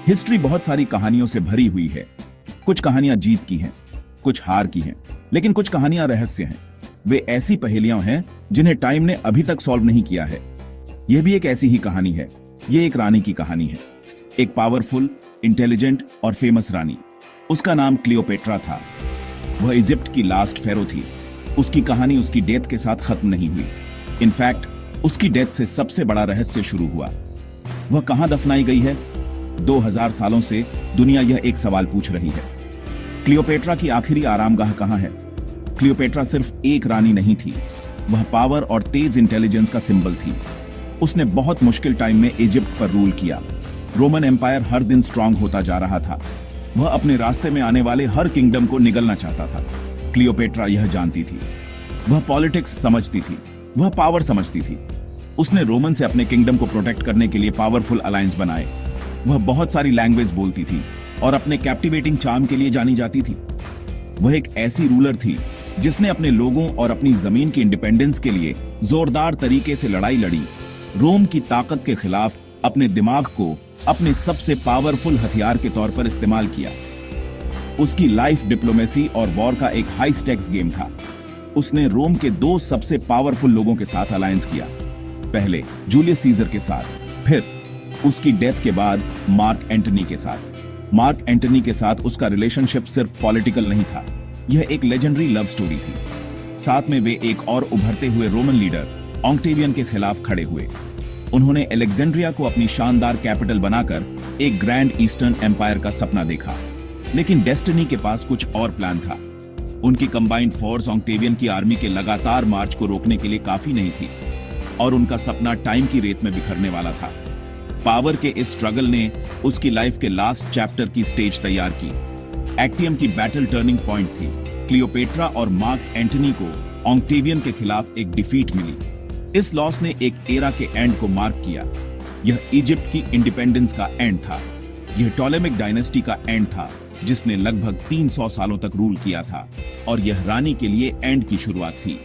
History बहुत सारी कहानियों से भरी हुई है। कुछ कहानियां जीत की हैं, कुछ हार की हैं, लेकिन कुछ कहानियां रहस्य हैं। वे ऐसी पहेलियां हैं जिन्हें टाइम ने अभी तक सॉल्व नहीं किया है। यह भी एक ऐसी ही कहानी है। यह एक रानी की कहानी है, एक पावरफुल, इंटेलिजेंट और फेमस रानी। उसका नाम क्लियोपेट्रा था। वह इजिप्ट की लास्ट फेरो थी। उसकी कहानी उसकी डेथ के साथ खत्म नहीं हुई। इनफैक्ट उसकी डेथ से सबसे बड़ा रहस्य शुरू हुआ। वह कहां दफनाई गई है? 2000 सालों से दुनिया यह एक सवाल पूछ रही है। क्लियोपेट्रा की आखिरी आरामगाह कहां है? क्लियोपेट्रा सिर्फ एक रानी नहीं थी, वह पावर और तेज इंटेलिजेंस का सिंबल थी। उसने बहुत मुश्किल टाइम में इजिप्ट पर रूल किया। रोमन एम्पायर हर दिन स्ट्रांग होता जा रहा था। वह अपने रास्ते में आने वाले हर किंगडम को निगलना चाहता था। क्लियोपेट्रा यह जानती थी। वह पॉलिटिक्स समझती थी, वह पावर समझती थी। उसने रोमन से अपने किंगडम को प्रोटेक्ट करने के लिए पावरफुल अलायंस बनाए। वह बहुत सारी लैंग्वेज बोलती थी और अपने कैप्टिवेटिंग चार्म के लिए जानी जाती थी। वह एक ऐसी रूलर थी जिसने अपने लोगों और अपनी जमीन की इंडिपेंडेंस के लिए जोरदार तरीके से लड़ाई लड़ी। रोम की ताकत के खिलाफ अपने दिमाग को अपने सबसे पावरफुल हथियार के तौर पर इस्तेमाल किया। उसकी लाइफ डिप्लोमेसी और वॉर का एक हाई स्टेक्स गेम था। उसने रोम के दो सबसे पावरफुल लोगों के साथ अलायंस किया। पहले जूलियस सीजर के साथ, फिर उसकी डेथ के बाद मार्क एंटनी के साथ। मार्क एंटनी के साथ उसका रिलेशनशिप सिर्फ पॉलिटिकल नहीं था, यह एक लेजेंडरी लव स्टोरी थी। साथ में वे एक और उभरते हुए रोमन लीडर ऑक्टेवियन के खिलाफ खड़े हुए। उन्होंने अलेक्जेंड्रिया को अपनी शानदार कैपिटल बनाकर एक ग्रैंड ईस्टर्न एम्पायर का सपना देखा, लेकिन डेस्टिनी के पास कुछ और प्लान था। उनकी कंबाइंड फोर्स ऑक्टेवियन की आर्मी के लगातार मार्च को रोकने के लिए काफी नहीं थी और उनका सपना टाइम की रेत में बिखरने वाला था। पावर के इस स्ट्रगल ने उसकी लाइफ के लास्ट चैप्टर की स्टेज तैयार की। एक्टियम की बैटल टर्निंग पॉइंट थी। क्लियोपेट्रा और मार्क एंटनी को ऑक्टेवियन के खिलाफ एक डिफीट मिली। इस लॉस ने एक एरा के एंड को मार्क किया। यह इजिप्ट की इंडिपेंडेंस का एंड था। यह टॉलेमिक डायनेस्टी का एंड था जिसने लगभग 300 सालों तक रूल किया था, और यह रानी के लिए एंड की शुरुआत थी।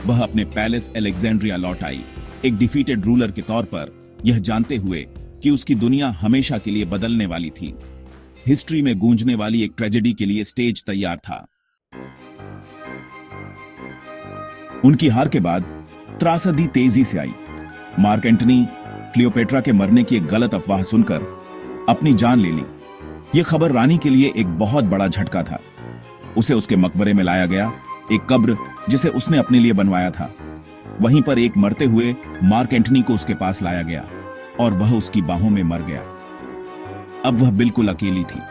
वह अपने पैलेस अलेक्जेंड्रिया लौट आई, एक डिफीटेड रूलर के तौर पर, यह जानते हुए कि उसकी दुनिया हमेशा के लिए बदलने वाली थी। हिस्ट्री में गूंजने वाली एक ट्रेजेडी के लिए स्टेज तैयार था। उनकी हार के बाद त्रासदी तेजी से आई। मार्क एंटनी क्लियोपेट्रा के मरने की एक गलत अफवाह सुनकर अपनी जान ले ली। यह खबर रानी के लिए एक बहुत बड़ा झटका था। उसे उसके मकबरे में लाया गया, एक कब्र जिसे उसने अपने लिए बनवाया था। वहीं पर एक मरते हुए मार्क एंटनी को उसके पास लाया गया और वह उसकी बाहों में मर गया। अब वह बिल्कुल अकेली थी।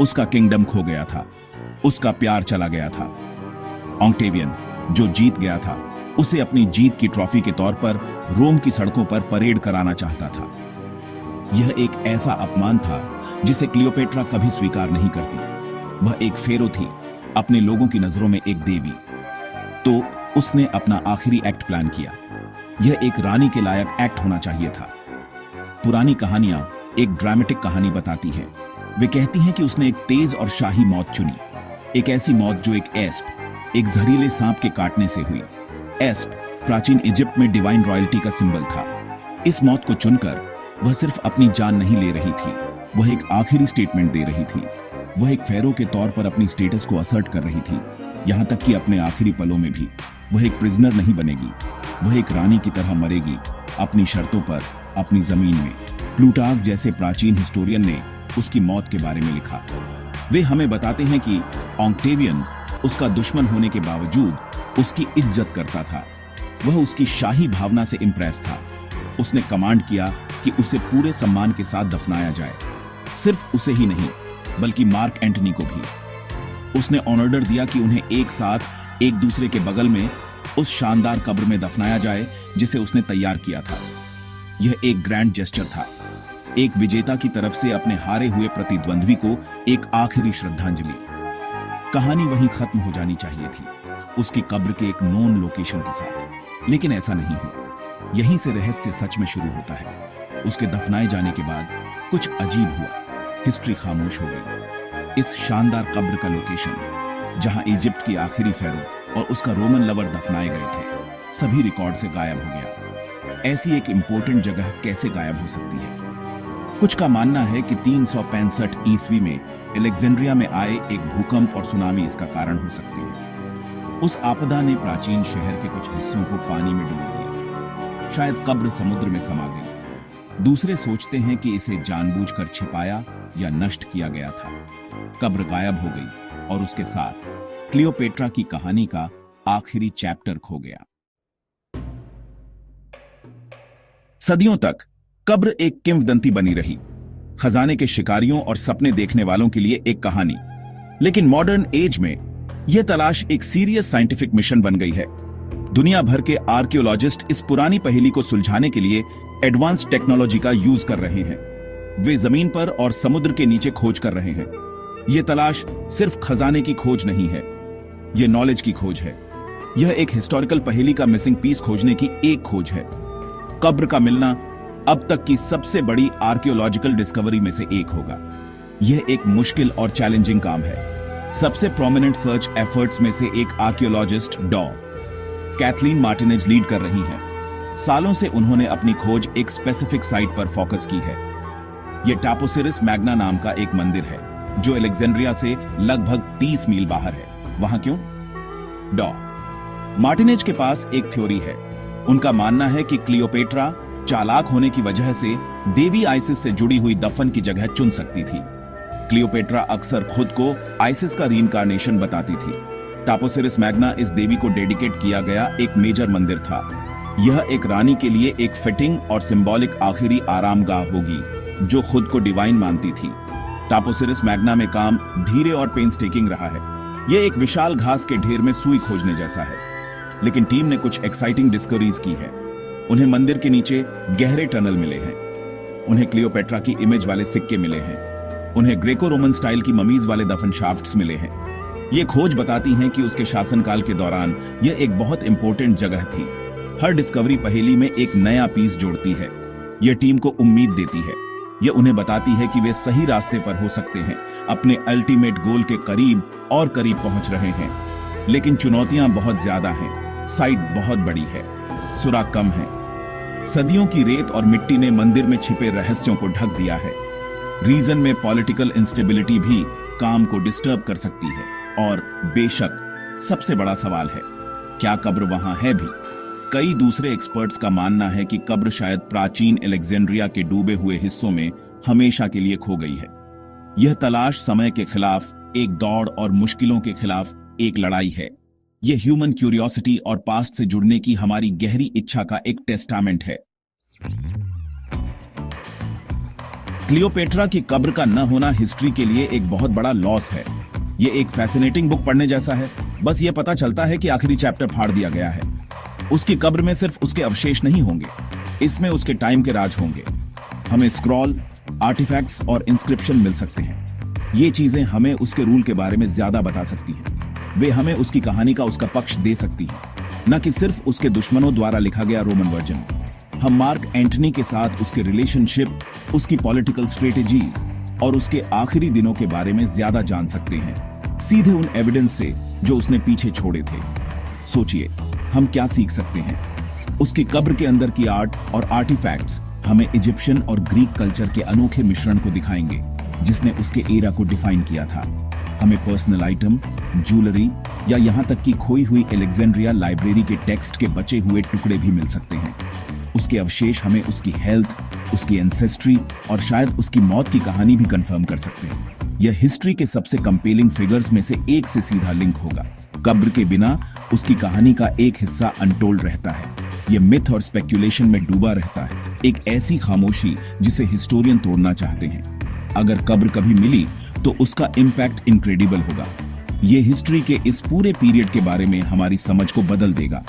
उसका किंगडम खो गया था, उसका प्यार चला गया था। ऑक्टेवियन जो जीत गया था, उसे अपनी जीत की ट्रॉफी के तौर पर रोम की सड़कों पर परेड कराना चाहता था। यह एक ऐसा अपमान था जिसे क्लियोपेट्रा कभी स्वीकार नहीं करती। वह एक फेरो थी, अपने लोगों की नजरों में एक देवी। तो उसने अपना आखिरी एक्ट प्लान किया। यह एक रानी के लायक एक्ट होना चाहिए था। पुरानी कहानियां एक ड्रामेटिक कहानी बताती हैं। वे कहती हैं कि उसने एक तेज और शाही मौत चुनी, एक ऐसी मौत जो एक एस्प, एक जहरीले सांप के काटने से हुई। एस्प प्राचीन इजिप्ट में डिवाइन रॉयल्टी का सिंबल था। इस मौत को चुनकर वह सिर्फ अपनी जान नहीं ले रही थी, वह एक आखिरी स्टेटमेंट दे रही थी। वह एक फेरो के तौर पर अपनी स्टेटस को असर्ट कर रही थी, यहां तक कि अपने आखिरी पलों में भी। वह एक प्रिजनर नहीं बनेगी, वह एक रानी की तरह मरेगी, अपनी शर्तों पर, अपनी जमीन में। प्लूटार्क जैसे प्राचीन हिस्टोरियन ने उसकी मौत के बारे में लिखा। वे हमें बताते हैं कि ऑक्टेवियन उसका दुश्मन होने के बावजूद उसकी इज्जत करता था। वह उसकी शाही भावना से इंप्रेस था। उसने कमांड किया कि उसे पूरे सम्मान के साथ दफनाया जाए। सिर्फ उसे ही नहीं, बल्कि मार्क एंटनी को भी। उसने ऑर्डर दिया कि उन्हें एक साथ एक दूसरे के बगल में उस शानदार कब्र में दफनाया जाए जिसे उसने तैयार किया था। यह एक ग्रैंड जेस्चर था, एक विजेता की तरफ से अपने हारे हुए प्रतिद्वंद्वी को एक आखिरी श्रद्धांजलि। कहानी वहीं खत्म हो जानी चाहिए थी, उसकी कब्र के एक नोन लोकेशन के साथ, लेकिन ऐसा नहीं हुआ। यहीं से रहस्य सच में शुरू होता है। उसके दफनाए जाने के बाद कुछ अजीब हुआ। हिस्ट्री खामोश हो गई। इस शानदार कब्र का लोकेशन, जहां इजिप्ट की आखिरी फेरो और उसका रोमन लवर दफनाए गए थे, सभी रिकॉर्ड से गायब हो गया। ऐसी एक इंपॉर्टेंट जगह कैसे गायब हो सकती है? कुछ का मानना है कि 365 ईस्वी में अलेक्जेंड्रिया में आए एक भूकंप और सुनामी इसका कारण हो सकती है। उस आपदा ने प्राचीन शहर के कुछ हिस्सों को पानी में डुबो दिया। शायद कब्र समुद्र में समा गई। दूसरे सोचते हैं कि इसे जानबूझकर छिपाया या नष्ट किया गया था। कब्र गायब हो गई और उसके साथ क्लियोपेट्रा की कहानी का आखिरी चैप्टर खो गया। सदियों तक कब्र एक किंवदंती बनी रही, खजाने के शिकारियों और सपने देखने वालों के लिए एक कहानी। लेकिन मॉडर्न एज में यह तलाश एक सीरियस साइंटिफिक मिशन बन गई है। दुनिया भर के आर्कियोलॉजिस्ट इस पुरानी पहेली को सुलझाने के लिए एडवांस टेक्नोलॉजी का यूज कर रहे हैं। वे जमीन पर और समुद्र के नीचे खोज कर रहे हैं। यह तलाश सिर्फ खजाने की खोज नहीं है, यह नॉलेज की खोज है। यह एक हिस्टोरिकल पहेली का मिसिंग पीस खोजने की एक खोज है। कब्र का मिलना अब तक की सबसे बड़ी आर्कियोलॉजिकल डिस्कवरी में से एक होगा। यह एक मुश्किल और चैलेंजिंग काम है। सबसे प्रोमिनेंट सर्च एफर्ट्स में से एक आर्कियोलॉजिस्ट डॉ कैथलीन मार्टिनेज लीड कर रही हैं। सालों से उन्होंने अपनी खोज एक स्पेसिफिक साइट पर फोकस की है। यह टापोसिरिस मैग्ना नाम का एक मंदिर है जो अलेक्जेंड्रिया से लगभग 30 मील बाहर है। वहां क्यों? डॉ मार्टिनेज के पास एक थ्योरी है। उनका मानना है कि क्लियोपेट्रा चालाक होने की वजह से देवी आइसिस से जुड़ी हुई दफन की जगह चुन सकती थी। क्लियोपेट्रा अक्सर खुद को आइसिस का रीइंकार्नेशन बताती थी। टापोसिरिस मैग्ना इस देवी को डेडिकेट किया गया एक मेजर मंदिर था। यह एक रानी के लिए एक फिटिंग और सिंबॉलिक आखिरी आरामगाह होगी जो खुद को डिवाइन मानती थी। टापोसिरिस मैग्ना में काम धीरे और पेंसटेकिंग रहा है। यह एक विशाल घास के ढेर में सुई खोजने जैसा है। लेकिन टीम ने कुछ एक्साइटिंग डिस्कवरीज की है। उन्हें मंदिर के नीचे गहरे टनल मिले हैं। उन्हें क्लियोपेट्रा की इमेज वाले सिक्के मिले हैं। उन्हें ग्रेको रोमन स्टाइल की ममीज वाले दफन शाफ्ट्स मिले हैं। ये खोज बताती हैं कि उसके शासनकाल के दौरान यह एक बहुत इंपॉर्टेंट जगह थी। हर डिस्कवरी पहेली में एक नया पीस जोड़ती है। यह टीम को उम्मीद देती है। यह उन्हें बताती है कि वे सही रास्ते पर हो सकते हैं, अपने अल्टीमेट गोल के करीब और करीब पहुंच रहे हैं। लेकिन चुनौतियां बहुत ज्यादा हैं। साइट बहुत बड़ी है, सुराग कम है। सदियों की रेत और मिट्टी ने मंदिर में छिपे रहस्यों को ढक दिया है। रीजन में पॉलिटिकल इंस्टेबिलिटी भी काम को डिस्टर्ब कर सकती है। और बेशक सबसे बड़ा सवाल है, क्या कब्र वहां है भी? कई दूसरे एक्सपर्ट्स का मानना है कि कब्र शायद प्राचीन अलेक्जेंड्रिया के डूबे हुए हिस्सों में हमेशा के लिए खो गई है। यह तलाश समय के खिलाफ एक दौड़ और मुश्किलों के खिलाफ एक लड़ाई है। यह ह्यूमन क्यूरियोसिटी और पास्ट से जुड़ने की हमारी गहरी इच्छा का एक टेस्टामेंट है। क्लियोपेट्रा की कब्र का न होना हिस्ट्री के लिए एक बहुत बड़ा लॉस है। यह एक फैसिनेटिंग बुक पढ़ने जैसा है। बस यह पता चलता है कि आखिरी चैप्टर फाड़ दिया गया है। उसकी कब्र में सिर्फ उसके अवशेष नहीं होंगे, इसमें उसके टाइम के राज होंगे। हमें स्क्रॉल, आर्टिफैक्ट्स और इंस्क्रिप्शन मिल सकते हैं। ये चीजें हमें उसके रूल के बारे में ज्यादा बता सकती हैं। वे हमें उसकी कहानी का उसका पक्ष दे सकती हैं, न कि सिर्फ उसके दुश्मनों द्वारा लिखा गया रोमन वर्जन। हम मार्क एंटनी के साथ उसके रिलेशनशिप, उसकी पॉलिटिकल स्ट्रेटेजीज और उसके आखिरी दिनों के बारे में ज्यादा जान सकते हैं, सीधे उन एविडेंस से जो उसने पीछे छोड़े थे। सोचिए, हम क्या सीख सकते हैं? उसकी कब्र के अंदर की आर्ट और आर्टिफैक्ट्स हमें इजिप्शियन और ग्रीक कल्चर के अनोखे मिश्रण को दिखाएंगे जिसने उसके एरा को डिफाइन किया था। हमें पर्सनल आइटम, ज्वेलरी या यहां तक कि खोई हुई अलेक्जेंड्रिया लाइब्रेरी के टेक्स्ट के बचे हुए टुकड़े भी मिल सकते हैं। उसके अवशेष हमें उसकी हेल्थ, उसकी एंसेस्ट्री और शायद उसकी मौत की कहानी भी कंफर्म कर सकते हैं। यह हिस्ट्री के सबसे कंपेलिंग फिगर्स में से एक से सीधा लिंक होगा। कब्र के बिना उसकी कहानी का एक हिस्सा अनटोल्ड रहता है। यह मिथ और स्पेक्यूलेशन में डूबा रहता है, एक ऐसी खामोशी जिसे हिस्टोरियन तोड़ना चाहते हैं। अगर कब्र कभी मिली तो उसका इम्पैक्ट इनक्रेडिबल होगा। यह हिस्ट्री के इस पूरे पीरियड के बारे में हमारी समझ को बदल देगा।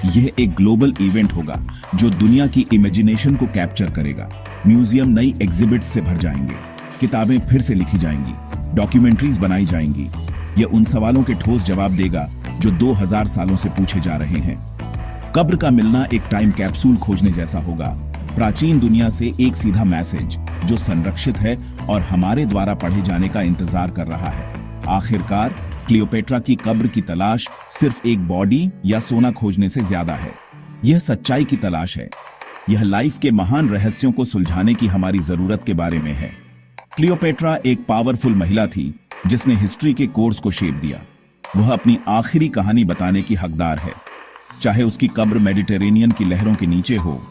यह एक ग्लोबल इवेंट होगा जो दुनिया की इमेजिनेशन को कैप्चर करेगा। म्यूजियम नई एग्जिबिट्स से भर जाएंगे, किताबें फिर से लिखी जाएंगी, डॉक्यूमेंट्रीज बनाई जाएंगी। यह उन सवालों के ठोस जवाब देगा जो 2000 सालों से पूछे जा रहे हैं। कब्र का मिलना एक टाइम कैप्सूल खोजने जैसा होगा, प्राचीन दुनिया से एक सीधा मैसेज जो संरक्षित है और हमारे द्वारा पढ़े जाने का इंतजार कर रहा है। आखिरकार क्लियोपेट्रा की कब्र की तलाश सिर्फ एक बॉडी या सोना खोजने से ज्यादा है। यह सच्चाई की तलाश है। यह लाइफ के महान रहस्यों को सुलझाने की हमारी जरूरत के बारे में है। क्लियोपेट्रा एक पावरफुल महिला थी जिसने हिस्ट्री के कोर्स को शेप दिया। वह अपनी आखिरी कहानी बताने की हकदार है। चाहे उसकी कब्र मेडिटेरेनियन की लहरों के नीचे हो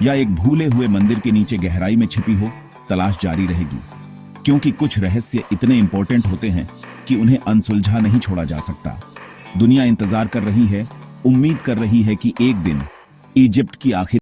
या एक भूले हुए मंदिर के नीचे गहराई में छिपी हो, तलाश जारी रहेगी, क्योंकि कुछ रहस्य इतने इंपॉर्टेंट होते हैं कि उन्हें अनसुलझा नहीं छोड़ा जा सकता। दुनिया इंतजार कर रही है, उम्मीद कर रही है कि एक दिन इजिप्ट की आखिर